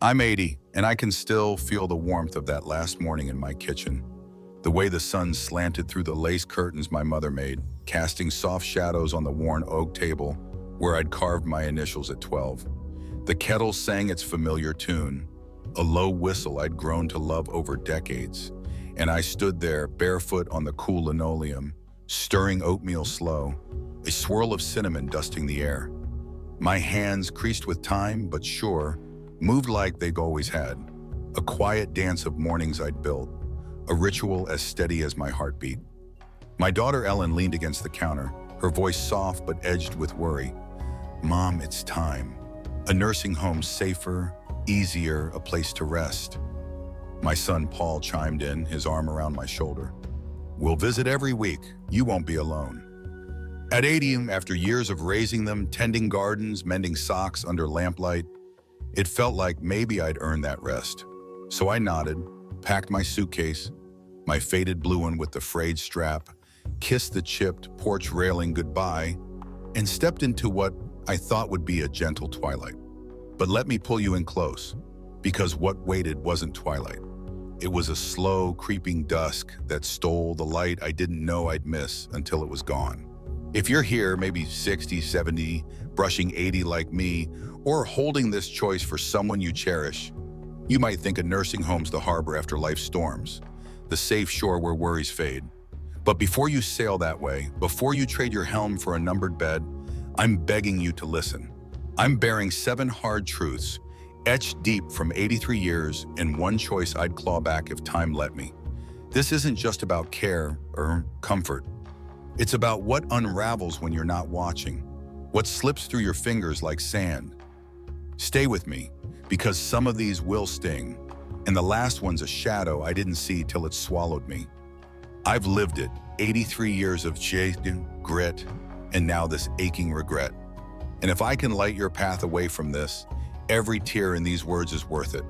I'm 80, and I can still feel the warmth of that last morning in my kitchen. The way the sun slanted through the lace curtains my mother made, casting soft shadows on the worn oak table where I'd carved my initials at 12. The kettle sang its familiar tune, a low whistle I'd grown to love over decades, and I stood there barefoot on the cool linoleum, stirring oatmeal slow, a swirl of cinnamon dusting the air. My hands, creased with time but sure, moved like they'd always had, a quiet dance of mornings I'd built, a ritual as steady as my heartbeat. My daughter Ellen leaned against the counter, her voice soft but edged with worry. "Mom, it's time. A nursing home safer, easier, a place to rest." My son Paul chimed in, his arm around my shoulder. "We'll visit every week. You won't be alone." At 80, after years of raising them, tending gardens, mending socks under lamplight, it felt like maybe I'd earned that rest. So I nodded, packed my suitcase, my faded blue one with the frayed strap, kissed the chipped porch railing goodbye, and stepped into what I thought would be a gentle twilight. But let me pull you in close, because what waited wasn't twilight. It was a slow, creeping dusk that stole the light I didn't know I'd miss until it was gone. If you're here, maybe 60, 70, brushing 80 like me, or holding this choice for someone you cherish, you might think a nursing home's the harbor after life's storms, the safe shore where worries fade. But before you sail that way, before you trade your helm for a numbered bed, I'm begging you to listen. I'm bearing 7 hard truths, etched deep from 83 years and one choice I'd claw back if time let me. This isn't just about care or comfort. It's about what unravels when you're not watching, what slips through your fingers like sand. Stay with me, because some of these will sting, and the last one's a shadow I didn't see till it swallowed me. I've lived it, 83 years of grit, and now this aching regret. And if I can light your path away from this, every tear in these words is worth it.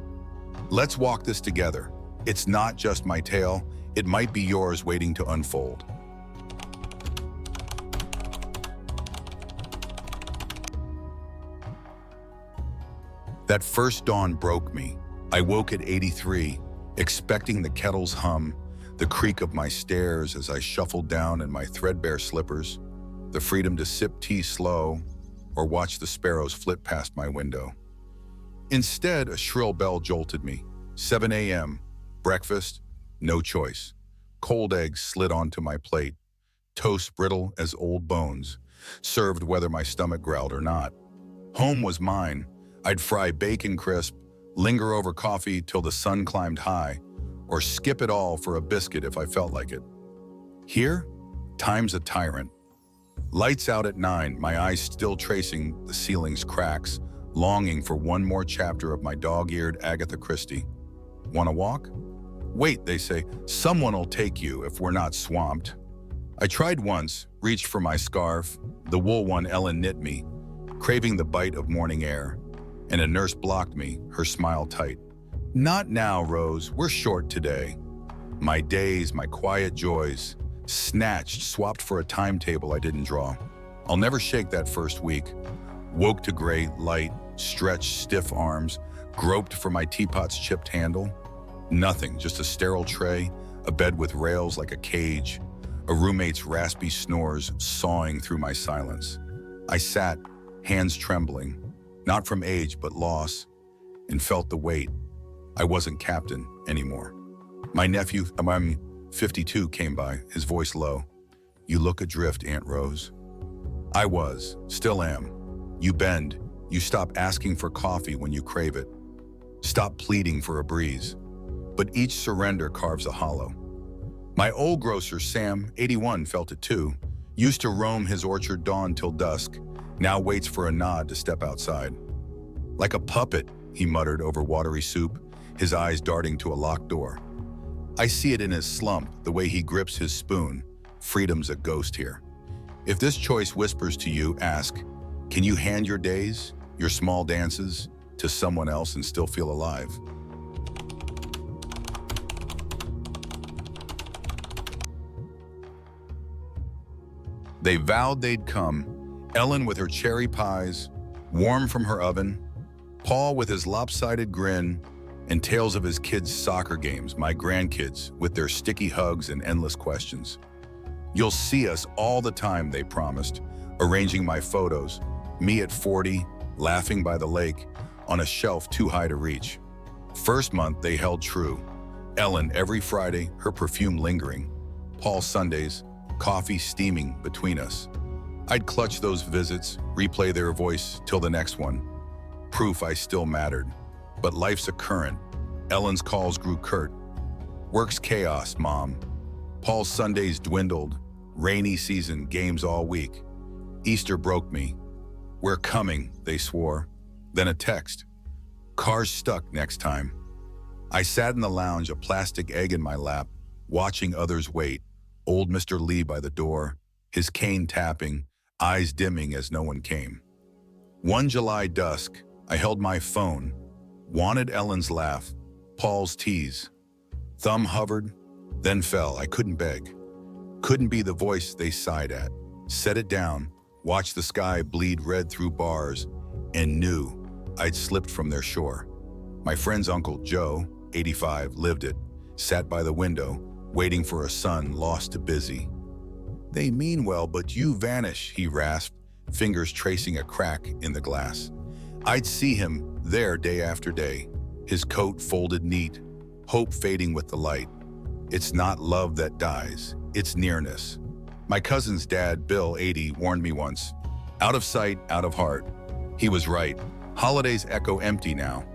Let's walk this together. It's not just my tale, it might be yours waiting to unfold. That first dawn broke me. I woke at 83, expecting the kettle's hum, the creak of my stairs as I shuffled down in my threadbare slippers, the freedom to sip tea slow or watch the sparrows flit past my window. Instead, a shrill bell jolted me. 7 a.m., breakfast, no choice. Cold eggs slid onto my plate, toast brittle as old bones, served whether my stomach growled or not. Home was mine. I'd fry bacon crisp, linger over coffee till the sun climbed high, or skip it all for a biscuit if I felt like it. Here, time's a tyrant. Lights out at 9, my eyes still tracing the ceiling's cracks, longing for one more chapter of my dog-eared Agatha Christie. Want a walk? Wait, they say, someone'll take you if we're not swamped. I tried once, reached for my scarf, the wool one Ellen knit me, craving the bite of morning air, and a nurse blocked me, her smile tight. "Not now, Rose, we're short today." My days, my quiet joys, snatched, swapped for a timetable I didn't draw. I'll never shake that first week. Woke to gray light, stretched stiff arms, groped for my teapot's chipped handle. Nothing, just a sterile tray, a bed with rails like a cage, a roommate's raspy snores sawing through my silence. I sat, hands trembling, not from age but loss, and felt the weight. I wasn't captain anymore. My nephew, I'm 52, came by, his voice low. "You look adrift, Aunt Rose." I was, still am. You bend, you stop asking for coffee when you crave it. Stop pleading for a breeze. But each surrender carves a hollow. My old grocer, Sam, 81, felt it too. Used to roam his orchard dawn till dusk, now waits for a nod to step outside. "Like a puppet," he muttered over watery soup, his eyes darting to a locked door. I see it in his slump, the way he grips his spoon. Freedom's a ghost here. If this choice whispers to you, ask, can you hand your days, your small dances, to someone else and still feel alive? They vowed they'd come, Ellen with her cherry pies, warm from her oven, Paul with his lopsided grin, and tales of his kids' soccer games, my grandkids with their sticky hugs and endless questions. You'll see us all the time, they promised, arranging my photos, me at 40, laughing by the lake, on a shelf too high to reach. First month, they held true. Ellen every Friday, her perfume lingering. Paul Sundays, coffee steaming between us. I'd clutch those visits, replay their voice till the next one. Proof I still mattered. But life's a current. Ellen's calls grew curt. Work's chaos, Mom. Paul's Sundays dwindled. Rainy season, games all week. Easter broke me. We're coming, they swore. Then a text. Car's stuck next time. I sat in the lounge, a plastic egg in my lap, watching others wait. Old Mr. Lee by the door, his cane tapping, eyes dimming as no one came. One July dusk, I held my phone, wanted Ellen's laugh, Paul's tease. Thumb hovered, then fell. I couldn't beg. Couldn't be the voice they sighed at. Set it down, watched the sky bleed red through bars, and knew I'd slipped from their shore. My friend's Uncle Joe, 85, lived it, sat by the window, waiting for a son lost to busy. They mean well, but you vanish, he rasped, fingers tracing a crack in the glass. I'd see him there day after day, his coat folded neat, hope fading with the light. It's not love that dies, it's nearness. My cousin's dad, Bill, 80, warned me once, out of sight, out of heart. He was right. Holidays echo empty now.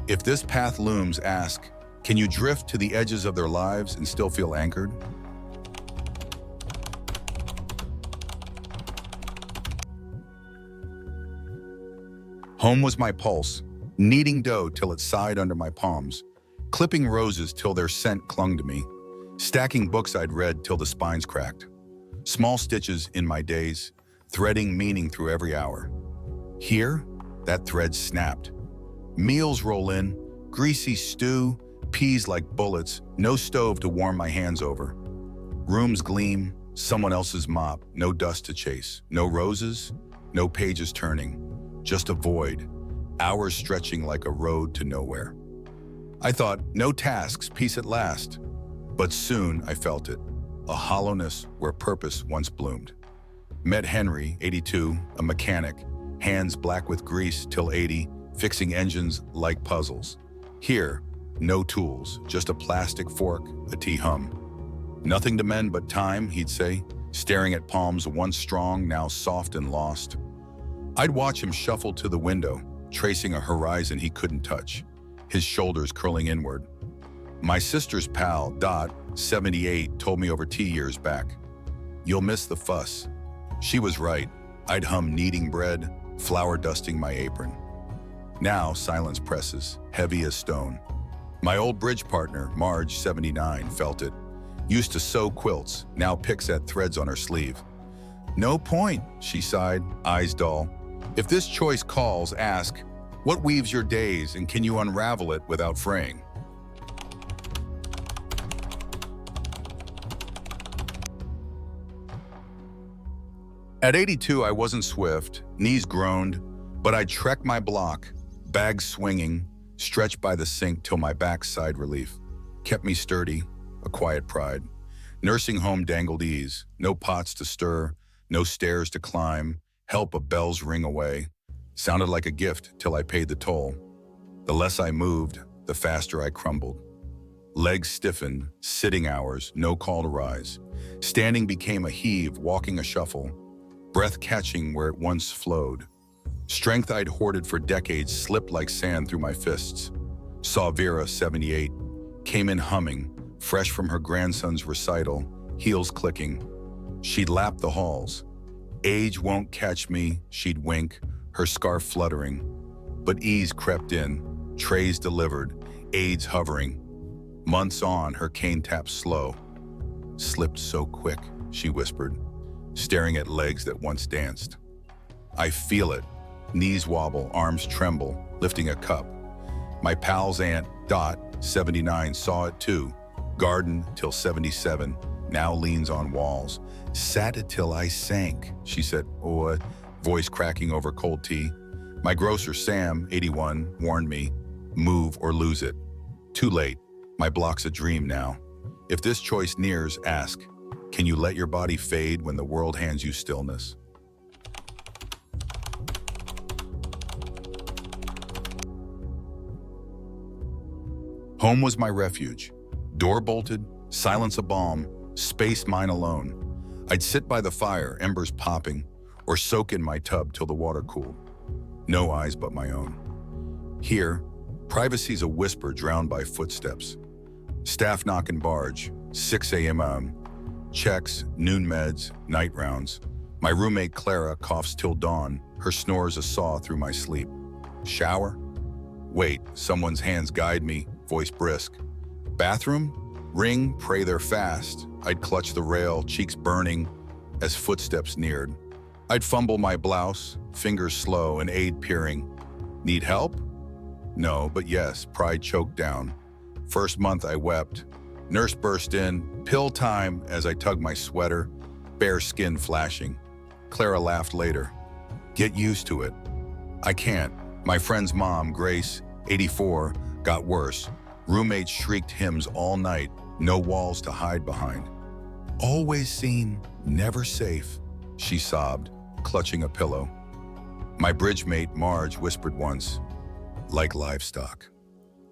If this path looms, ask, can you drift to the edges of their lives and still feel anchored? Home was my pulse, kneading dough till it sighed under my palms, clipping roses till their scent clung to me, stacking books I'd read till the spines cracked. Small stitches in my days, threading meaning through every hour. Here, that thread snapped. Meals roll in, greasy stew, peas like bullets, no stove to warm my hands over. Rooms gleam, someone else's mop, no dust to chase, no roses, no pages turning, just a void, hours stretching like a road to nowhere. I thought, no tasks, peace at last. But soon I felt it, a hollowness where purpose once bloomed. Met Henry, 82, a mechanic, hands black with grease till 80, fixing engines like puzzles. Here, no tools, just a plastic fork, a T-hum. Nothing to mend but time, he'd say, staring at palms once strong, now soft and lost. I'd watch him shuffle to the window, tracing a horizon he couldn't touch, his shoulders curling inward. My sister's pal, Dot, 78, told me over tea years back, you'll miss the fuss. She was right. I'd hum kneading bread, flour dusting my apron. Now silence presses, heavy as stone. My old bridge partner, Marge, 79, felt it. Used to sew quilts, now picks at threads on her sleeve. No point, she sighed, eyes dull. If this choice calls, ask, what weaves your days and can you unravel it without fraying? At 82, I wasn't swift, knees groaned, but I'd trek my block, bags swinging, stretched by the sink till my backside relief. Kept me sturdy, a quiet pride. Nursing home dangled ease, no pots to stir, no stairs to climb, help a bell's ring away. Sounded like a gift till I paid the toll. The less I moved, the faster I crumbled. Legs stiffened, sitting hours, no call to rise. Standing became a heave, walking a shuffle. Breath catching where it once flowed. Strength I'd hoarded for decades slipped like sand through my fists. Saw Vera, 78, came in humming, fresh from her grandson's recital, heels clicking. She'd lap the halls. Age won't catch me, she'd wink, her scarf fluttering. But ease crept in, trays delivered, aids hovering. Months on, her cane tapped slow. Slipped so quick, she whispered, staring at legs that once danced. I feel it. Knees wobble, arms tremble, lifting a cup. My pal's aunt, Dot, 79, saw it too. Garden till 77, now leans on walls. Sat it till I sank, she said, voice cracking over cold tea. My grocer Sam, 81, warned me, move or lose it. Too late. My block's a dream now. If this choice nears, ask, can you let your body fade when the world hands you stillness? Home was my refuge. Door bolted, silence a balm, space mine alone. I'd sit by the fire, embers popping, or soak in my tub till the water cooled. No eyes but my own. Here, privacy's a whisper drowned by footsteps. Staff knock and barge, 6 a.m. Checks, noon meds, night rounds. My roommate Clara coughs till dawn, her snores a saw through my sleep. Shower? Wait, someone's hands guide me, voice brisk. Bathroom? Ring, pray they're fast. I'd clutch the rail, cheeks burning, as footsteps neared. I'd fumble my blouse, fingers slow, and aid peering. Need help? No, but yes, pride choked down. First month I wept. Nurse burst in, pill time as I tugged my sweater, bare skin flashing. Clara laughed later. Get used to it. I can't. My friend's mom, Grace, 84, got worse. Roommates shrieked hymns all night, no walls to hide behind. Always seen, never safe, she sobbed, clutching a pillow. My bridge mate, Marge, whispered once, like livestock.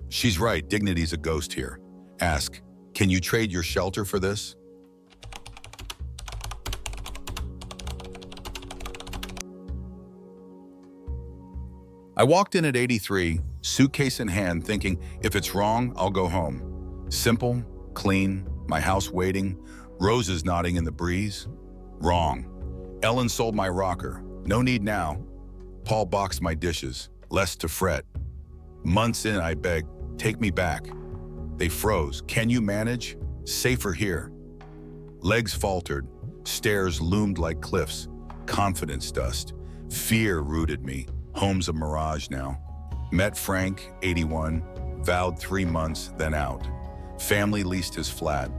She's right, dignity's a ghost here. Ask, can you trade your shelter for this? I walked in at 83, suitcase in hand, thinking, if it's wrong, I'll go home. Simple, clean, my house waiting, roses nodding in the breeze. Wrong. Ellen sold my rocker. No need now. Paul boxed my dishes. Less to fret. Months in, I begged, take me back. They froze. Can you manage? Safer here. Legs faltered. Stairs loomed like cliffs. Confidence dust. Fear rooted me. Home's a mirage now. Met Frank, 81, vowed 3 months, then out. Family leased his flat.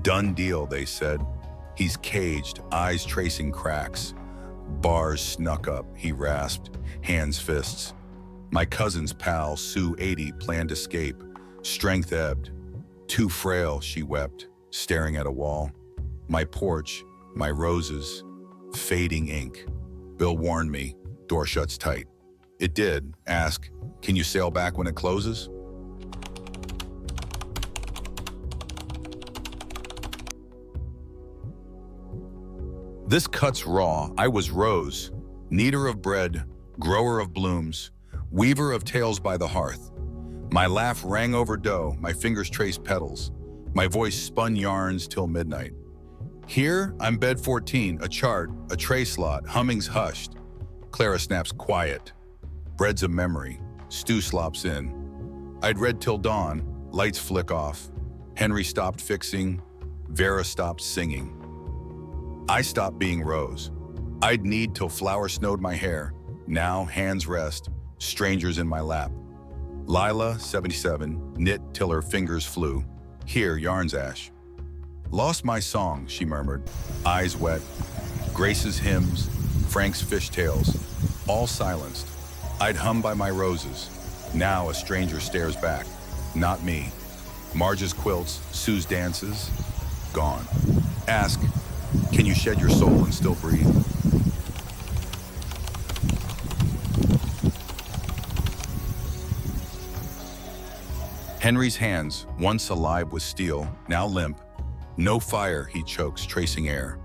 Done deal, they said. He's caged, eyes tracing cracks. Bars snuck up, he rasped, hands fists. My cousin's pal, Sue, 80, planned escape. Strength ebbed. Too frail, she wept, staring at a wall. My porch, my roses, fading ink. Bill warned me, door shuts tight. It did. Ask, can you sail back when it closes? This cuts raw. I was Rose, kneader of bread, grower of blooms, weaver of tales by the hearth. My laugh rang over dough, my fingers traced petals. My voice spun yarns till midnight. Here, I'm bed 14, a chart, a tray slot, humming's hushed. Clara snaps quiet. Bread's a memory, stew slops in. I'd read till dawn, lights flick off. Henry stopped fixing, Vera stopped singing. I stopped being Rose. I'd knead till flour snowed my hair. Now hands rest, strangers in my lap. Lila, 77, knit till her fingers flew. Here, yarns ash. Lost my song, she murmured, eyes wet. Grace's hymns, Frank's fishtails, all silenced. I'd hum by my roses. Now a stranger stares back, not me. Marge's quilts, Sue's dances, gone. Ask, can you shed your soul and still breathe? Henry's hands, once alive with steel, now limp. No fire, he chokes, tracing air.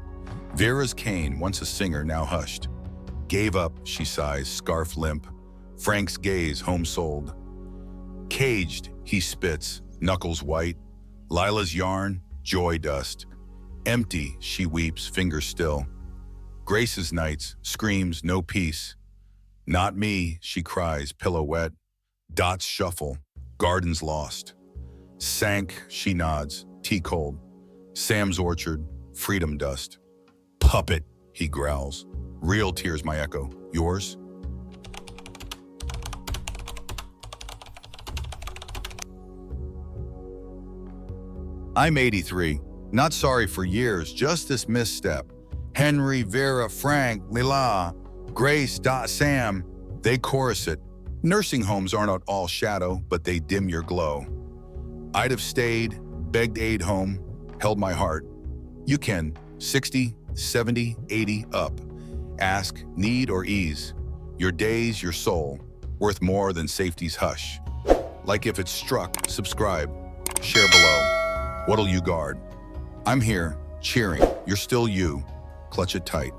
Vera's cane, once a singer, now hushed. Gave up, she sighs, scarf limp. Frank's gaze, home sold. Caged, he spits, knuckles white. Lila's yarn, joy dust. Empty, she weeps, fingers still. Grace's nights, screams, no peace. Not me, she cries, pillow wet. Dots shuffle, gardens lost. Sank, she nods, tea cold. Sam's orchard, freedom dust. Puppet, he growls. Real tears, my echo. Yours? I'm 83. Not sorry for years, just this misstep. Henry, Vera, Frank, Lila, Grace, Sam. They chorus it. Nursing homes aren't all shadow, but they dim your glow. I'd have stayed, begged aid home, held my heart. You can, 60, 70, 80, up. Ask, need, or ease. Your days, your soul, worth more than safety's hush. Like if it's struck, subscribe, share below. What'll you guard? I'm here, cheering. You're still you. Clutch it tight.